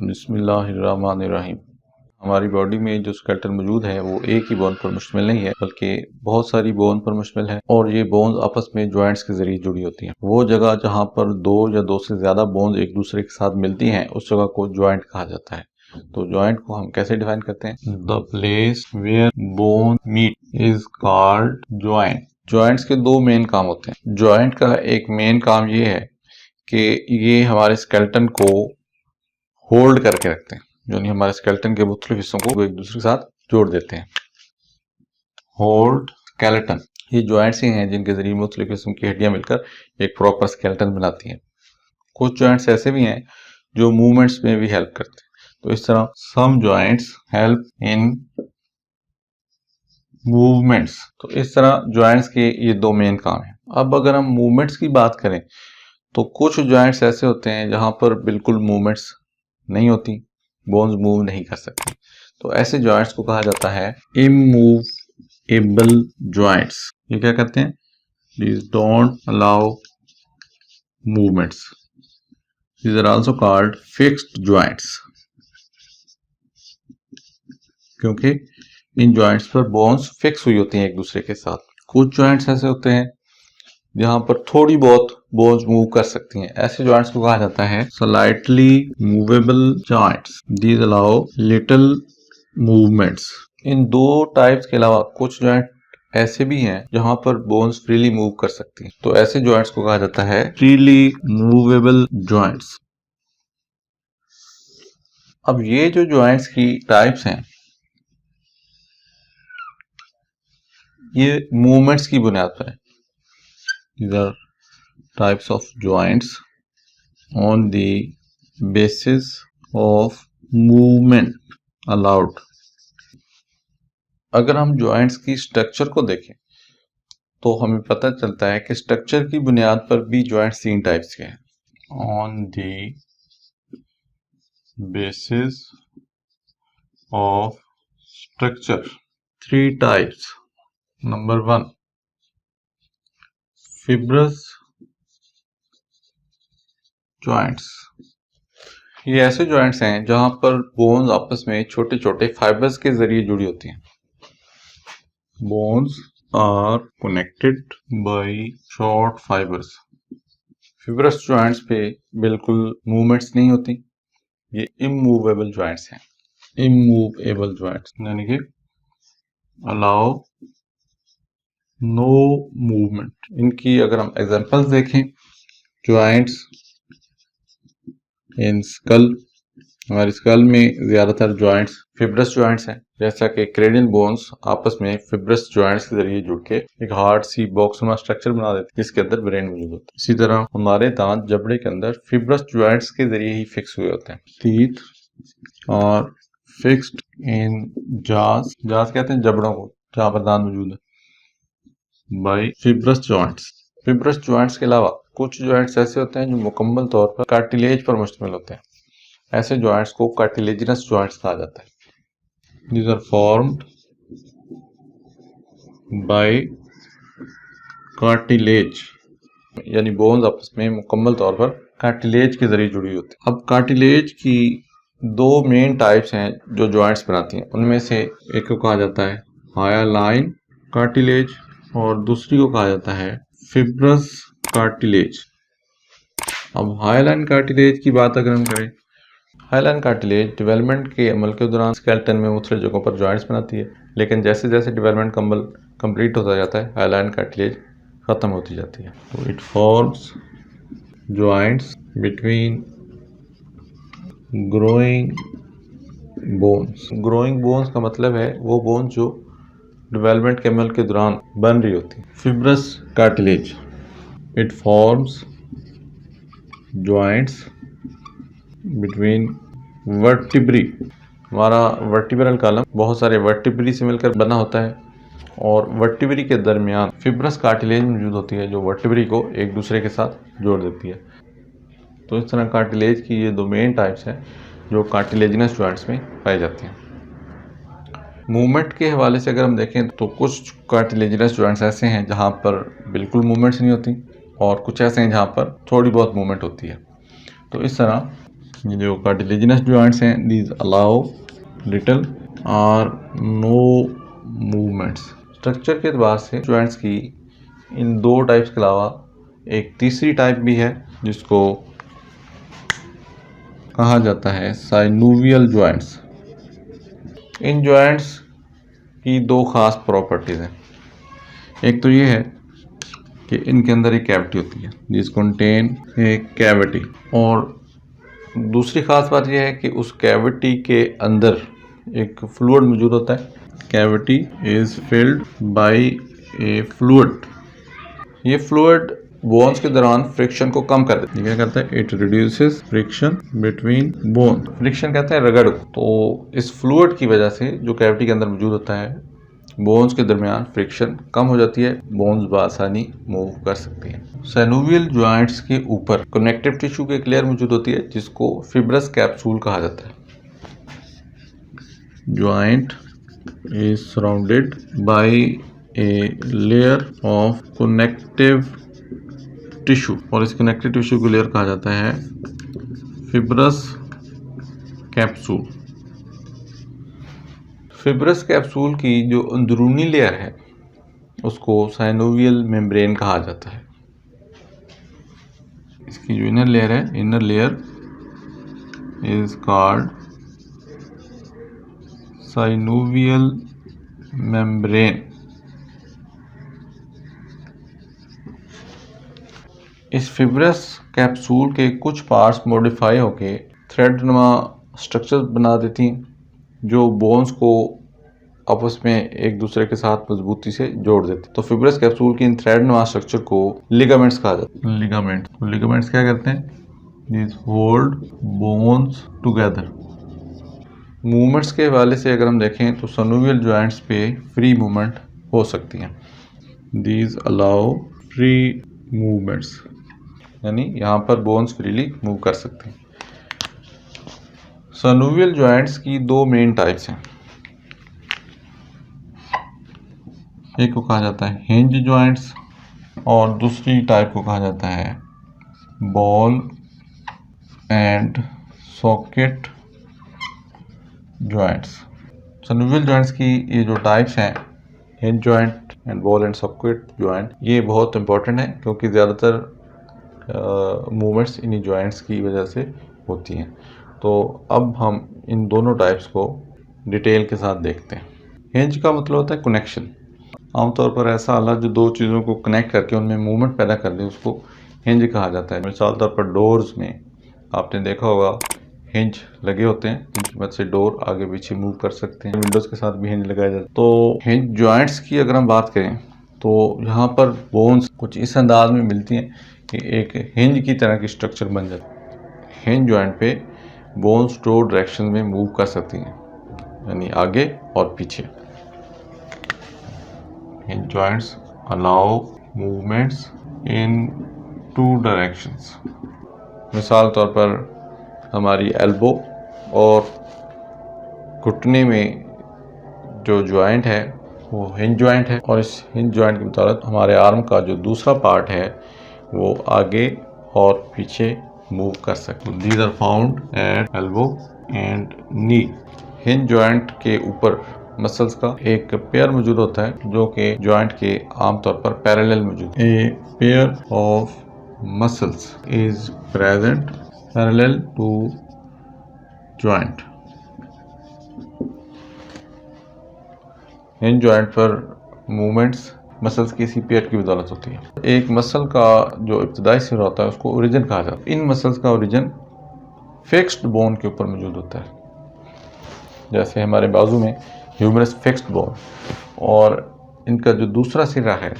बिस्मिल्लाहिर्रहमानिर्रहीम। हमारी बॉडी में जो स्केलेटन मौजूद है वो एक ही बोन पर मुश्तमिल नहीं है, बल्कि बहुत सारी बोन पर मुश्तमिल है और ये बोन्स आपस में जॉइंट्स के जरिए जुड़ी होती हैं। वो जगह जहाँ पर दो या दो से ज्यादा बोन्स एक दूसरे के साथ मिलती हैं उस जगह को जॉइंट कहा जाता है। तो जॉइंट को हम कैसे डिफाइन करते हैं? The place where bone meet is called joint. Joints के दो मेन काम होते हैं। जॉइंट का एक मेन काम ये है कि ये हमारे स्केलेटन को होल्ड करके रखते हैं, यानी हमारे स्केलेटन के मुख्तलिफ हिस्सों को एक दूसरे के साथ जोड़ देते हैं। होल्ड स्केलेटन, ये जॉइंट्स ही हैं जिनके जरिए मुख्तलिफ किस्म की हड्डियां मिलकर एक प्रॉपर स्केलेटन बनाती हैं। कुछ जॉइंट्स ऐसे भी हैं जो मूवमेंट्स में भी हेल्प करते हैं। तो इस तरह सम जॉइंट्स हेल्प इन मूवमेंट्स। तो इस तरह जॉइंट्स के ये दो मेन काम हैं। अब अगर हम मूवमेंट्स की बात करें तो कुछ जॉइंट्स ऐसे होते हैं जहां पर बिल्कुल मूवमेंट्स नहीं होती, बोन्स मूव नहीं कर सकती। तो ऐसे जॉइंट्स को कहा जाता है इमूवेबल जॉइंट्स। ये क्या कहते हैं? These don't allow movements. These are also called fixed joints. क्योंकि इन जॉइंट्स पर बोन्स फिक्स हुई होती हैं एक दूसरे के साथ। कुछ जॉइंट्स ऐसे होते हैं जहां पर थोड़ी बहुत बोन्स मूव कर सकती हैं। ऐसे जॉइंट्स को कहा जाता है slightly movable joints. These allow little movements. इन दो टाइप्स के अलावा कुछ जॉइंट ऐसे भी हैं जहां पर बोन्स फ्रीली मूव कर सकती हैं। तो ऐसे जॉइंट्स को कहा जाता है फ्रीली मूवेबल जॉइंट्स। अब ये जो जॉइंट्स की टाइप्स हैं ये मूवमेंट्स की बुनियाद पर है। These are types of joints on the basis of movement allowed. अगर हम जॉइंट्स की स्ट्रक्चर को देखें तो हमें पता चलता है कि स्ट्रक्चर की बुनियाद पर भी जॉइंट्स तीन टाइप्स के हैं। On the basis of structure, three types. Number 1, fibrous joints. ये ऐसे जॉइंट्स हैं जहां पर बोन्स आपस में छोटे छोटे फाइबर्स के जरिए जुड़ी होती हैं। Bones are connected by short fibres. Fibrous joints पे बिल्कुल मूवमेंट्स नहीं होती। ये इमूवेबल जॉइंट्स हैं। इमूवेबल जॉइंट्स यानी कि अलाउ नो मूवमेंट। इनकी अगर हम एग्जांपल्स देखें, जॉइंट्स इन स्कल, हमारी स्कल में ज्यादातर जॉइंट्स फिब्रस जॉइंट्स हैं, जैसा कि क्रेनियल बोन्स आपस में फिब्रस जॉइंट्स के जरिए जुड़ के एक हार्ड सी बॉक्स में स्ट्रक्चर बना देते हैं जिसके अंदर ब्रेन मौजूद होता है। इसी तरह हमारे दांत जबड़े के अंदर फिब्रस जॉइंट्स के जरिए ही फिक्स हुए होते हैं। टीथ और फिक्स्ड इन जाज। जाज कहते हैं जबड़ों को जहां पर दांत मौजूद है, by fibrous joints. Fibrous joints के अलावा कुछ जॉइंट्स ऐसे होते हैं जो मुकम्मल तौर पर कार्टिलेज पर मुश्तमिल होते हैं। ऐसे जॉइंट्स को कार्टिलेजिनस जॉइंट्स कहा जाता है। These are formed by cartilage, यानी बोन्स आपस में मुकम्मल तौर पर कार्टिलेज के जरिए जुड़ी होती है। अब कार्टिलेज की दो मेन टाइप्स हैं जो जॉइंट्स बनाती हैं। उनमें से एक को कहा जाता है हायालाइन कार्टिलेज और दूसरी को कहा जाता है फिब्रस कार्टिलेज। अब हायालाइन कार्टिलेज की बात अगर हम करें, हायालाइन कार्टिलेज डेवलपमेंट के अमल के दौरान स्केलेटन में मुख्तलिफ जगहों पर जॉइंट्स बनाती है, लेकिन जैसे जैसे डेवलपमेंट का अमल कंप्लीट होता जाता है हायालाइन कार्टिलेज खत्म होती जाती है। तो it forms joints between growing bones. Growing bones का मतलब है वो बोन्स जो डेवलपमेंट के अमल के दौरान बन रही होती है। Fibrous cartilage, it forms joints between vertebrae. हमारा वर्टिब्रल कॉलम बहुत सारे वर्टिब्री से मिलकर बना होता है और वर्टिब्री के दरमियान फिब्रस कार्टिलेज मौजूद होती है जो वर्टिब्री को एक दूसरे के साथ जोड़ देती है। तो इस तरह कार्टिलेज की ये दो मेन टाइप्स हैं जो कार्टिलेजिनस जॉइंट्स में पाई जाती हैं। मूवमेंट के हवाले से अगर हम देखें तो कुछ कार्टिलेजिनस जॉइंट्स ऐसे हैं जहां पर बिल्कुल मूवमेंट्स नहीं होती और कुछ ऐसे हैं जहां पर थोड़ी बहुत मूवमेंट होती है। तो इस तरह ये जो कार्टिलेजिनस जॉइंट्स हैं, दीज अलाउ लिटिल और नो मूवमेंट्स। स्ट्रक्चर के एतबार से जॉइंट्स की इन दो टाइप्स के अलावा एक तीसरी टाइप भी है जिसको कहा जाता है साइनोवियल जॉइंट्स। इन जॉइंट्स की दो खास प्रॉपर्टीज हैं। एक तो ये है कि इनके अंदर एक कैविटी होती है, दिस कंटेन ए कैविटी, और दूसरी खास बात यह है कि उस कैविटी के अंदर एक फ्लूइड मौजूद होता है। Cavity is filled by A fluid. ये फ्लूइड बोन्स के दौरान फ्रिक्शन को कम कर देता है। क्या करता है? It reduces friction between bone. Friction कहते हैं रगड़। तो इस फ्लूइड की वजह से जो कैविटी के अंदर मौजूद होता है, बोन्स के दरमियान फ्रिक्शन कम हो जाती है, बोन्स बआसानी मूव कर सकती हैं। साइनोवियल जॉइंट्स के ऊपर कनेक्टिव टिश्यू की एक लेयर मौजूद होती है जिसको फिब्रस कैप्सूल कहा जाता है। Joint is surrounded by a layer of connective tissue, और इस कनेक्टिव टिश्यू को लेयर कहा जाता है फिब्रस कैप्सूल। फिब्रस कैप्सूल की जो अंदरूनी लेयर है उसको साइनोवियल मेम्ब्रेन कहा जाता है। इसकी जो इनर लेयर है, inner layer is called synovial membrane. इस फिब्रस कैप्सूल के कुछ पार्ट्स मॉडिफाई होके थ्रेडनुमा स्ट्रक्चर बना देती हैं जो बोन्स को आपस में एक दूसरे के साथ मजबूती से जोड़ देते। तो फिब्रस कैप्सूल की इन थ्रेडनुमा स्ट्रक्चर को लिगामेंट्स कहा जाता है। लिगामेंट्स क्या करते हैं? This hold bones together. Movements के हवाले से अगर हम देखें तो साइनोवियल जॉइंट्स पे फ्री मूवमेंट हो सकती हैं। दीज अलाउ फ्री मूवमेंट्स, यानी यहाँ पर बोन्स फ्रीली मूव कर सकते हैं। साइनोवियल जॉइंट्स की दो मेन टाइप्स हैं। एक को कहा जाता है हिंज जॉइंट्स और दूसरी टाइप को कहा जाता है ball and socket joints. Synovial joints की ये जो टाइप्स हैं, hinge joint and ball and socket joint, ये बहुत इंपॉर्टेंट है क्योंकि ज़्यादातर मूवमेंट्स इन्हीं जॉइंट्स की वजह से होती हैं। तो अब हम इन दोनों टाइप्स को डिटेल के साथ देखते हैं। हिंज का मतलब होता है कनेक्शन। आमतौर पर ऐसा आला जो दो चीज़ों को कनेक्ट करके उनमें मूवमेंट पैदा कर दे उसको हिंज कहा जाता है। मिसाल तौर पर डोर्स में आपने देखा होगा हिंज लगे होते हैं जिनकी मदद से डोर आगे पीछे मूव कर सकते हैं। विंडोज़ के साथ भी हिंज लगाया जाता है। तो हिंज जॉइंट्स की अगर हम बात करें तो यहाँ पर बोन्स कुछ इस अंदाज में मिलती हैं कि एक हिंज की तरह की स्ट्रक्चर बन जाती है। हिंज जॉइंट पे बोन्स दो डायरेक्शन में मूव कर सकती हैं, यानी आगे और पीछे। Hinge joints allow movements in two directions. मिसाल तौर पर हमारी एल्बो और घुटने में जो जॉइंट है वो हिंज जॉइंट है, और इस हिंज जॉइंट के मुताबिक हमारे आर्म का जो दूसरा पार्ट है वो आगे और पीछे मूव कर सकते हैं। These are found at elbow and knee. Hinge joint के ऊपर मसल्स का एक पेयर मौजूद होता है जो कि जॉइंट के आमतौर पर पैरेलल मौजूद है। A pair of muscles is present parallel to joint. Hinge joint पर मूवमेंट्स मसल्स की इसी पेयर की बदौलत होती है। एक मसल का जो इब्तदाई सिरा होता है उसको ओरिजिन कहा जाता है। इन मसल्स का ओरिजिन फिक्स्ड बोन के ऊपर मौजूद होता है। जैसे हमारे बाजू में ह्यूमरस फिक्स्ड बोन, और इनका जो दूसरा सिरा है,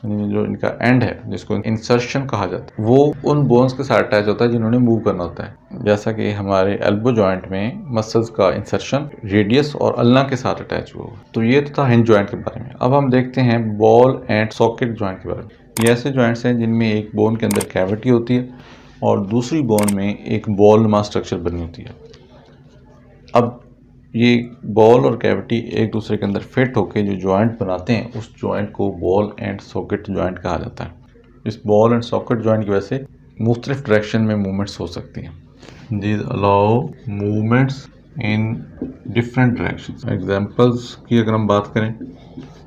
जो इनका एंड है जिसको इंसर्शन कहा जाता है, वो उन बोन्स के साथ अटैच होता है जिन्होंने मूव करना होता है। जैसा कि हमारे एल्बो जॉइंट में मसल्स का इंसर्शन रेडियस और अल्ना के साथ अटैच हुआ। तो ये तो था हिंज जॉइंट के बारे में। अब हम देखते हैं बॉल एंड सॉकेट जॉइंट के बारे में। ये ऐसे जॉइंट्स हैं जिनमें एक बोन के अंदर कैविटी होती है और दूसरी बोन में एक बॉल नुमा स्ट्रक्चर बनी होती है। अब ये बॉल और कैविटी एक दूसरे के अंदर फिट होकर जो जॉइंट बनाते हैं उस जॉइंट को बॉल एंड सॉकेट जॉइंट कहा जाता है। इस बॉल एंड सॉकेट जॉइंट की वजह से मुख्तलिफ डायरेक्शन में मूवमेंट्स हो सकती हैं। these allow movements in different directions. Examples की अगर हम बात करें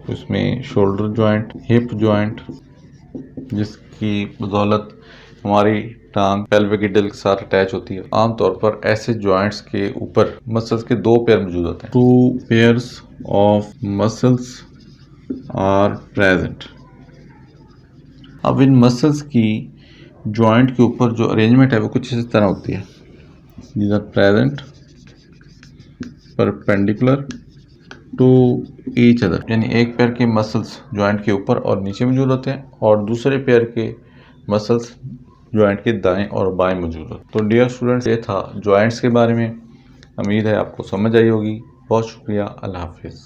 तो इसमें शोल्डर जॉइंट, हिप जॉइंट, जिसकी बदौलत हमारी टांग पेल्विक गिडल के साथ अटैच होती है। आमतौर पर ऐसे जॉइंट्स के ऊपर मसल्स के दो पेयर मौजूद होते हैं। 2 pairs of muscles are present. अब इन मसल्स की जॉइंट के ऊपर जो अरेंजमेंट है वो कुछ इस तरह होती है। These are present perpendicular to each other, यानी एक पैर के मसल्स जॉइंट के ऊपर और नीचे मौजूद होते हैं और दूसरे पैर के मसल्स जॉइंट के दाएं और बाएं मौजूद होते हैं। तो डियर स्टूडेंट्स, ये था जॉइंट्स के बारे में। उम्मीद है आपको समझ आई होगी। बहुत शुक्रिया। अल्लाह हाफिज़।